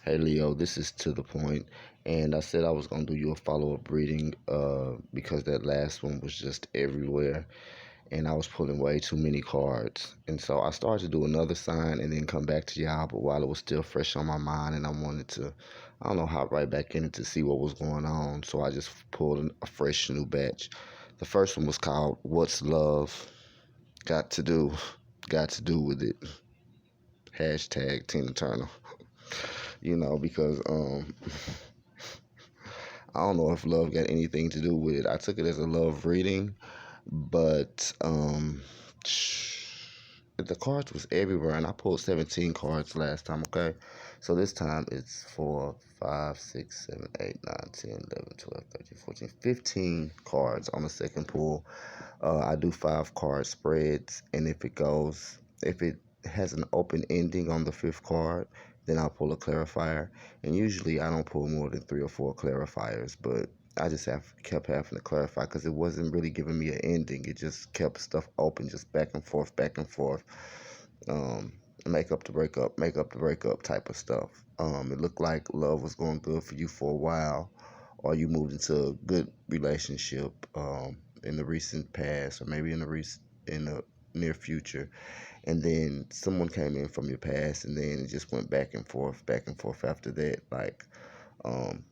Hey Leo, this is to the point, and I said I was gonna do you a follow-up reading, because that last one was just everywhere, and I was pulling way too many cards, and so I started to do another sign and then come back to y'all, but while it was still fresh on my mind, and I wanted to, I don't know, hop right back in it to see what was going on, so I just pulled a fresh new batch. The first one was called "What's Love Got to Do, Got to Do with It?" Hashtag Tina Turner. Because I don't know if love got anything to do with it. I took it as a love reading, but the cards was everywhere, and I pulled 17 cards last time. Okay, so this time it's 4, 5, 6, 7, 8, 9, 10, 11, 12, 13, 14, 15 cards on the second pull. I do 5 card spreads, and if it has an open ending on the fifth card, then I'll pull a clarifier. And usually I don't pull more than 3 or 4 clarifiers, but I just kept having to clarify because it wasn't really giving me an ending. It just kept stuff open, just back and forth, back and forth. Um, make up the breakup type of stuff. It looked like love was going good for you for a while, or you moved into a good relationship in the recent past, or maybe in the near future, and then someone came in from your past, and then it just went back and forth after that. Like, um,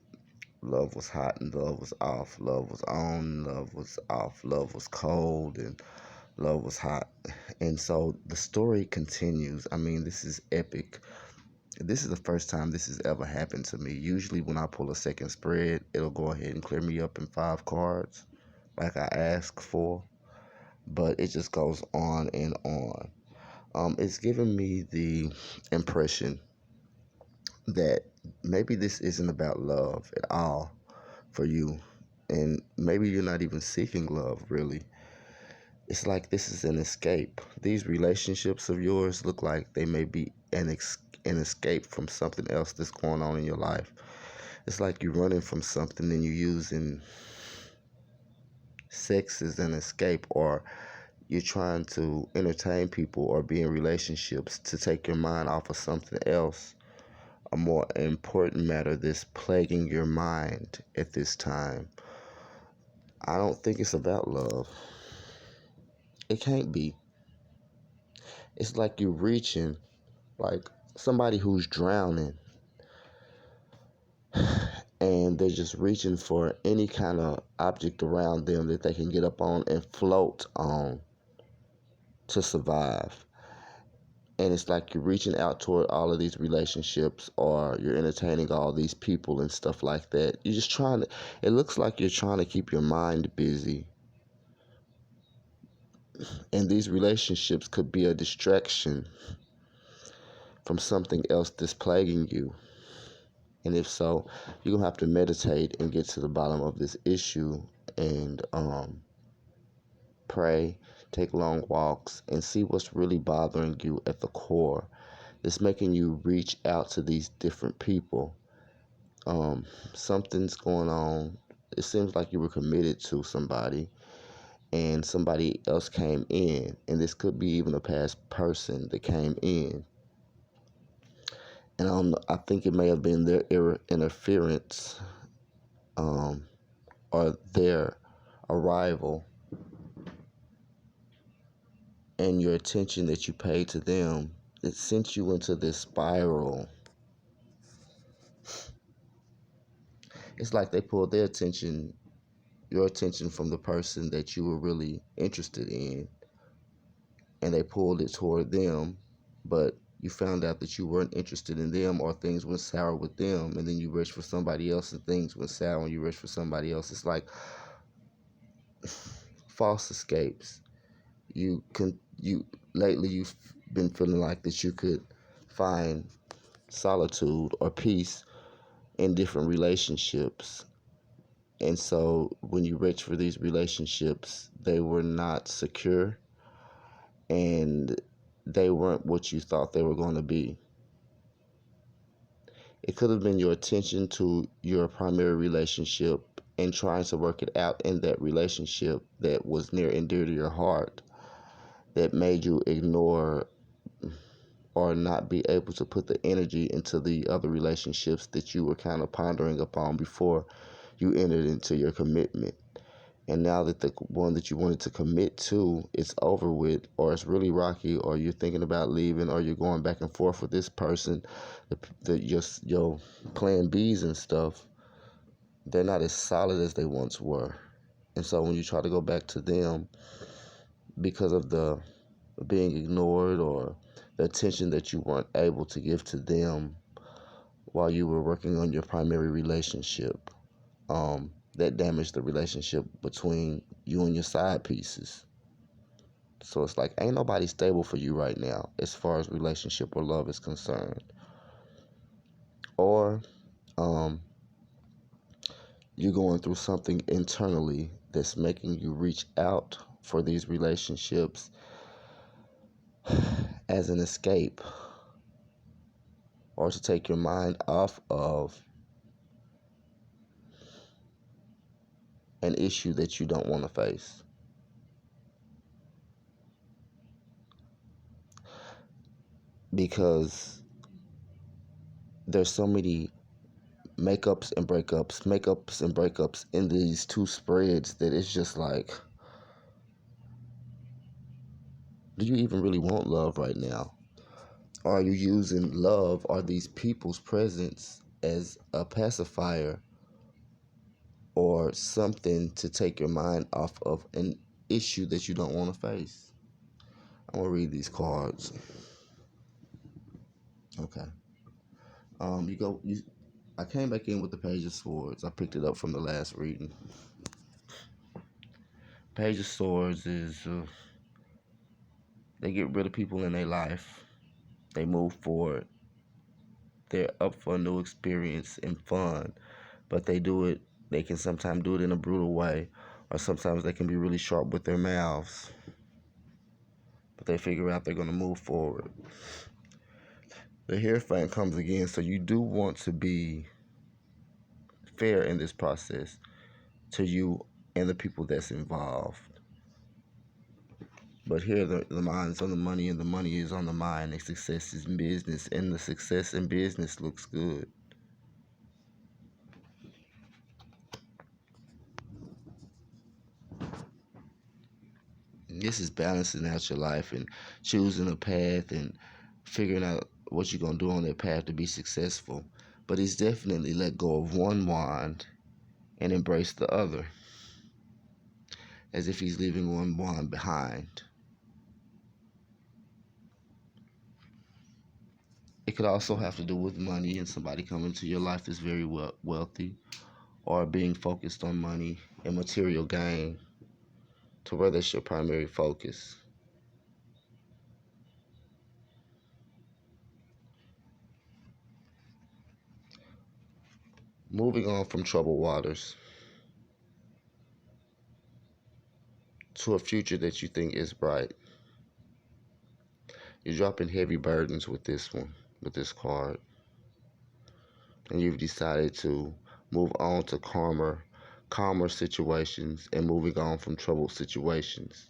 love was hot and love was off, love was on, love was off, love was cold, and love was hot. And so the story continues. I mean, this is epic. This is the first time this has ever happened to me. Usually, when I pull a second spread, it'll go ahead and clear me up in 5 cards, like I asked for. But it just goes on and on. It's giving me the impression that maybe this isn't about love at all for you, and maybe you're not even seeking love really. It's like this is an escape. These relationships of yours look like they may be an escape from something else that's going on in your life. It's like you're running from something and you're using sex as an escape, or you're trying to entertain people or be in relationships to take your mind off of something else, a more important matter that's plaguing your mind at this time. I don't think it's about love. It can't be. It's like you're reaching, like somebody who's drowning, and they're just reaching for any kind of object around them that they can get up on and float on to survive. And it's like you're reaching out toward all of these relationships, or you're entertaining all these people and stuff like that. You're just trying to, it looks like you're trying to keep your mind busy. And these relationships could be a distraction from something else that's plaguing you. And if so, you're going to have to meditate and get to the bottom of this issue, and pray, take long walks, and see what's really bothering you at the core. It's making you reach out to these different people. Something's going on. It seems like you were committed to somebody, and somebody else came in, and this could be even a past person that came in. And I think it may have been their interference, um, or their arrival, and your attention that you paid to them. It sent you into this spiral. It's like they pulled your attention from the person that you were really interested in, and they pulled it toward them, but you found out that you weren't interested in them, or things went sour with them, and then you reached for somebody else and things went sour and you reached for somebody else. It's like false escapes. You lately you've been feeling like that you could find solitude or peace in different relationships. And so when you reach for these relationships, they were not secure, and they weren't what you thought they were going to be. It could have been your attention to your primary relationship and trying to work it out in that relationship that was near and dear to your heart, that made you ignore or not be able to put the energy into the other relationships that you were kind of pondering upon before you entered into your commitment. And now that the one that you wanted to commit to is over with, or it's really rocky, or you're thinking about leaving, or you're going back and forth with this person, your plan Bs and stuff, they're not as solid as they once were. And so when you try to go back to them because of the being ignored or the attention that you weren't able to give to them while you were working on your primary relationship, that damaged the relationship between you and your side pieces. So it's like ain't nobody stable for you right now as far as relationship or love is concerned. Or um, you're going through something internally that's making you reach out for these relationships as an escape or to take your mind off of an issue that you don't want to face. Because there's so many makeups and breakups in these two spreads that it's just like, do you even really want love right now? Or are you using love or these people's presence as a pacifier or something to take your mind off of an issue that you don't want to face? I'm gonna read these cards. Okay. You go. I came back in with the Page of Swords. I picked it up from the last reading. Page of Swords is they get rid of people in their life. They move forward. They're up for a new experience and fun, but they do it. They can sometimes do it in a brutal way, or sometimes they can be really sharp with their mouths. But they figure out they're going to move forward. The Hierophant comes again, so you do want to be fair in this process to you and the people that's involved. But here the mind's on the money and the money is on the mind. The success is in business and the success in business looks good. This is balancing out your life and choosing a path and figuring out what you're going to do on that path to be successful. But he's definitely let go of one wand and embraced the other, as if he's leaving one wand behind. It could also have to do with money and somebody coming to your life that's very wealthy or being focused on money and material gain to where that's your primary focus. Moving on from troubled waters to a future that you think is bright. You're dropping heavy burdens with this one, with this card. And you've decided to move on to calmer situations and moving on from troubled situations.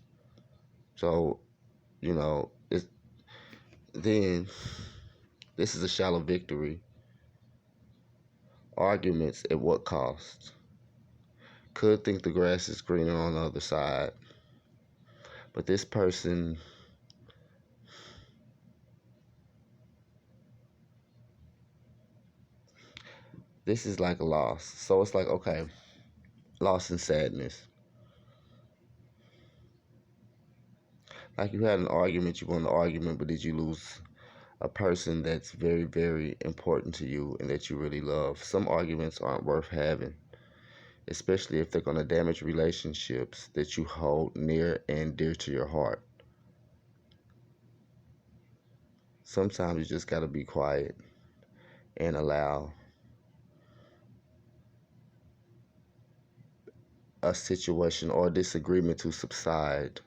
So, you know, then this is a shallow victory. Arguments at what cost? Could think the grass is greener on the other side. But this person this is like a loss. So it's like, okay, loss and sadness. Like you had an argument, you won the argument, but did you lose a person that's very, very important to you and that you really love? Some arguments aren't worth having, especially if they're going to damage relationships that you hold near and dear to your heart. Sometimes you just got to be quiet and allow a situation or a disagreement to subside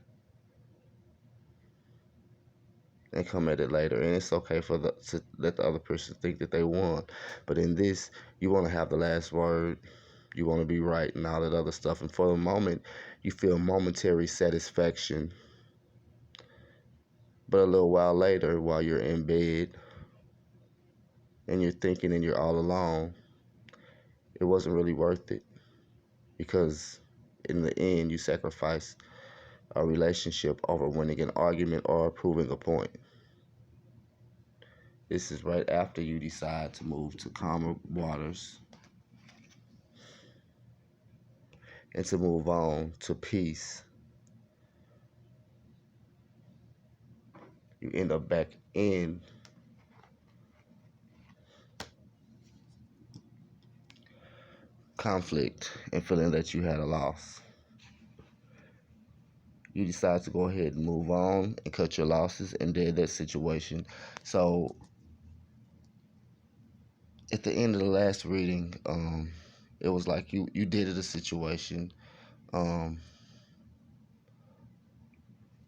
and come at it later. And it's okay to let the other person think that they won. But in this, you want to have the last word. You want to be right and all that other stuff. And for the moment, you feel momentary satisfaction But a little while later, while you're in bed and you're thinking and you're all alone, it wasn't really worth it, because in the end, you sacrifice a relationship over winning an argument or proving a point. This is right after you decide to move to calmer waters and to move on to peace. You end up back in conflict and feeling that you had a loss. You decide to go ahead and move on and cut your losses and dead that situation. So at the end of the last reading, it was like you did it a situation, um,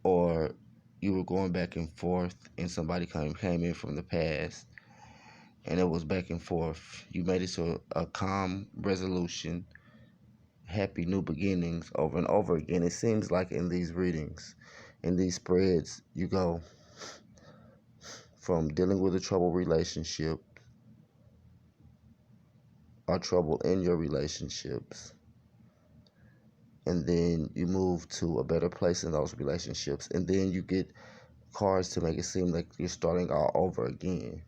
or you were going back and forth, and somebody came in from the past, and it was back and forth. You made it to a calm resolution, happy new beginnings over and over again. It seems like in these readings, in these spreads, you go from dealing with a troubled relationship or trouble in your relationships, and then you move to a better place in those relationships, and then you get cards to make it seem like you're starting all over again.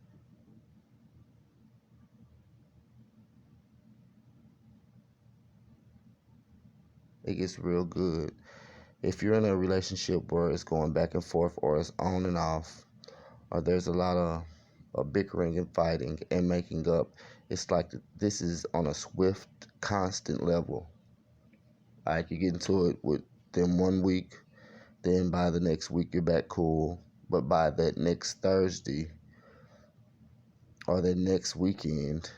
It gets real good. If you're in a relationship where it's going back and forth, or it's on and off, or there's a lot of bickering and fighting and making up, it's like this is on a swift, constant level. Like you get into it with them one week, then by the next week you're back cool, but by that next Thursday or that next weekend,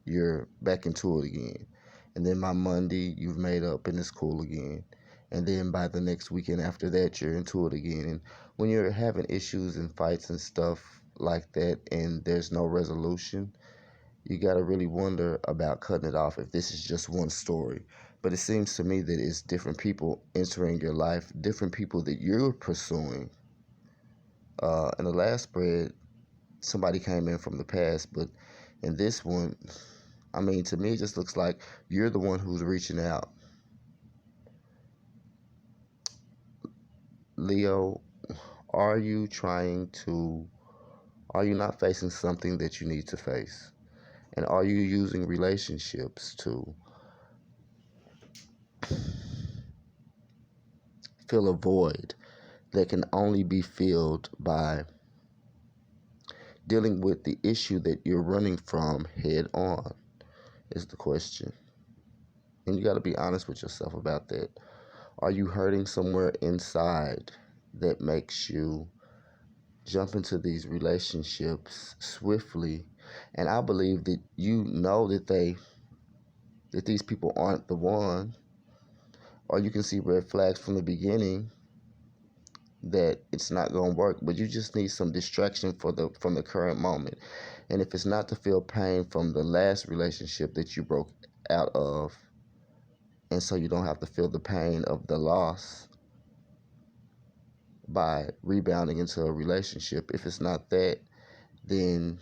you're back into it again. And then by Monday, you've made up and it's cool again. And then by the next weekend after that, you're into it again. And when you're having issues and fights and stuff like that, and there's no resolution, you got to really wonder about cutting it off if this is just one story. But it seems to me that it's different people entering your life, different people that you're pursuing. In the last spread, somebody came in from the past, but in this one, I mean, to me, it just looks like you're the one who's reaching out. Leo, are you not facing something that you need to face? And are you using relationships to fill a void that can only be filled by dealing with the issue that you're running from head on, is the question. And you got to be honest with yourself about that. Are you hurting somewhere inside that makes you jump into these relationships swiftly? And I believe that you know that these people aren't the one, or you can see red flags from the beginning that it's not going to work, but you just need some distraction from the current moment. And if it's not to feel pain from the last relationship that you broke out of, and so you don't have to feel the pain of the loss by rebounding into a relationship, if it's not that, then